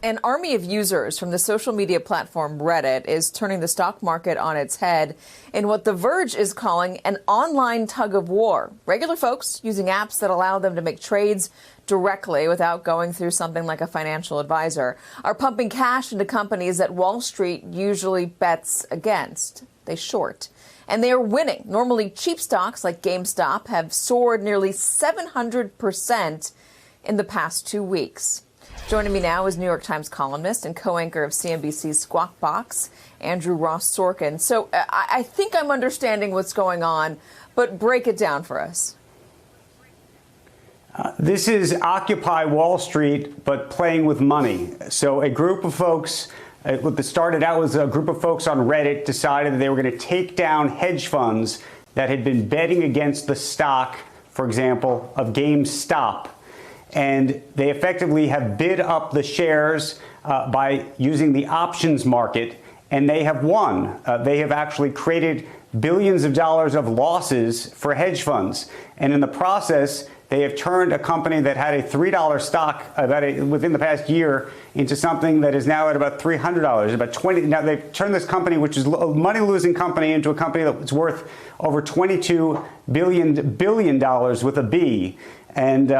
An army of users from the social media platform Reddit is turning the stock market on its head in what The Verge is calling an online tug of war. Regular folks using apps that allow them to make trades directly without going through something like a financial advisor are pumping cash into companies that Wall Street usually bets against. They short. And they are winning. Normally cheap stocks like GameStop have soared nearly 700% in the past 2 weeks. Joining me now is New York Times columnist and co-anchor of CNBC's Squawk Box, Andrew Ross Sorkin. So I think I'm understanding what's going on, but break it down for us. This is Occupy Wall Street, but playing with money. So a group of folks, what started out was a group of folks on Reddit decided that they were going to take down hedge funds that had been betting against the stock, for example, of GameStop. And they effectively have bid up the shares by using the options market, and they have won. They have actually created billions of dollars of losses for hedge funds. And in the process, they have turned a company that had a $3 stock within the past year into something that is now at about $300, about 20. Now they've turned this company, which is a money-losing company, into a company that's worth over $22 billion with a B. And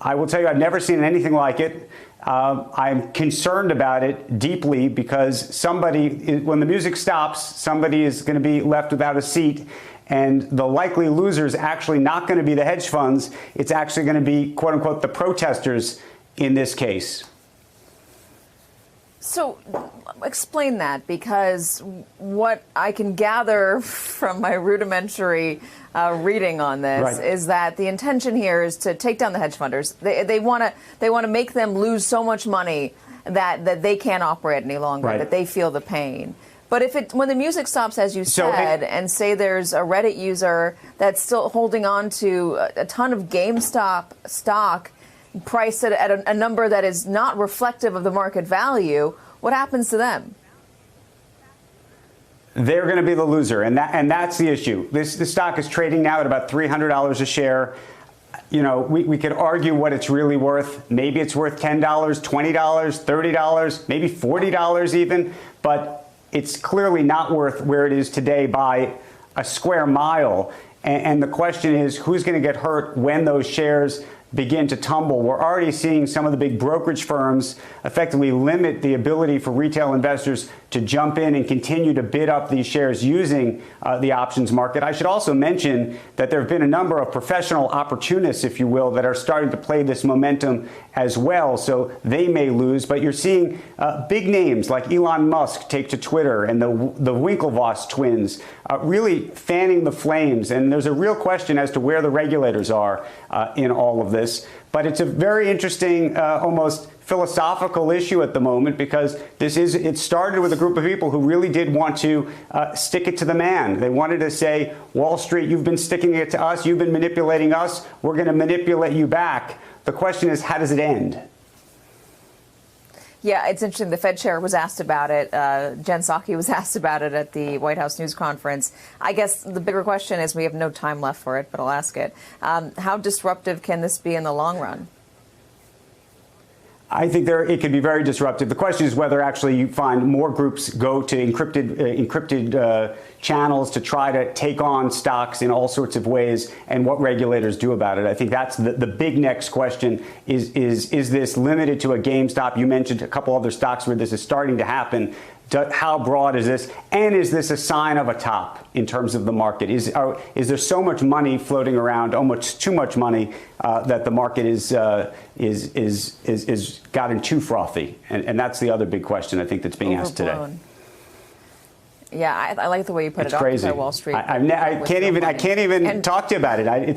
I will tell you, I've never seen anything like it. I'm concerned about it deeply because when the music stops, somebody is going to be left without a seat. And the likely loser is actually not going to be the hedge funds. It's actually going to be, quote unquote, the protesters in this case. So explain that, because what I can gather from my rudimentary reading on this is that the intention here is to take down the hedge funders. They want to make them lose so much money that they can't operate any longer, that they feel the pain. But when the music stops, as you said, and say there's a Reddit user that's still holding on to a ton of GameStop stock priced at a number that is not reflective of the market value, what happens to them? They're going to be the loser, and that's the issue. This stock is trading now at about $300 a share. You know, we could argue what it's really worth. Maybe it's worth $10, $20, $30, maybe $40 even, but it's clearly not worth where it is today by a square mile. And the question is, who's going to get hurt when those shares begin to tumble? We're already seeing some of the big brokerage firms effectively limit the ability for retail investors to jump in and continue to bid up these shares using the options market. I should also mention that there have been a number of professional opportunists, if you will, that are starting to play this momentum as well. So they may lose, but you're seeing big names like Elon Musk take to Twitter, and the Winklevoss twins really fanning the flames. And there's a real question as to where the regulators are in all of this. But it's a very interesting, almost philosophical issue at the moment, because it started with a group of people who really did want to stick it to the man. They wanted to say, Wall Street, you've been sticking it to us, you've been manipulating us, we're going to manipulate you back. The question is, how does it end? Yeah, it's interesting. The Fed chair was asked about it. Jen Psaki was asked about it at the White House news conference. I guess the bigger question is, we have no time left for it, but I'll ask it. How disruptive can this be in the long run? I think it could be very disruptive. The question is whether actually you find more groups go to encrypted channels to try to take on stocks in all sorts of ways, and what regulators do about it. I think that's the big next question. Is this limited to a GameStop? You mentioned a couple other stocks where this is starting to happen. How broad is this? And is this a sign of a top in terms of the market? Is there so much money floating around, almost too much money, that the market is gotten too frothy? And that's the other big question I think that's being asked today. Yeah, I like the way you put it. It's crazy. Wall Street. I can't even talk to you about it.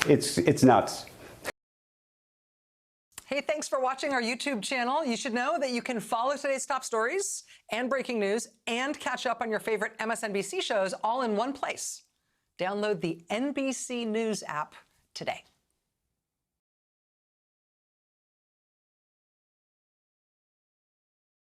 It's nuts. Hey, thanks for watching our YouTube channel. You should know that you can follow today's top stories and breaking news and catch up on your favorite MSNBC shows all in one place. Download the NBC News app today.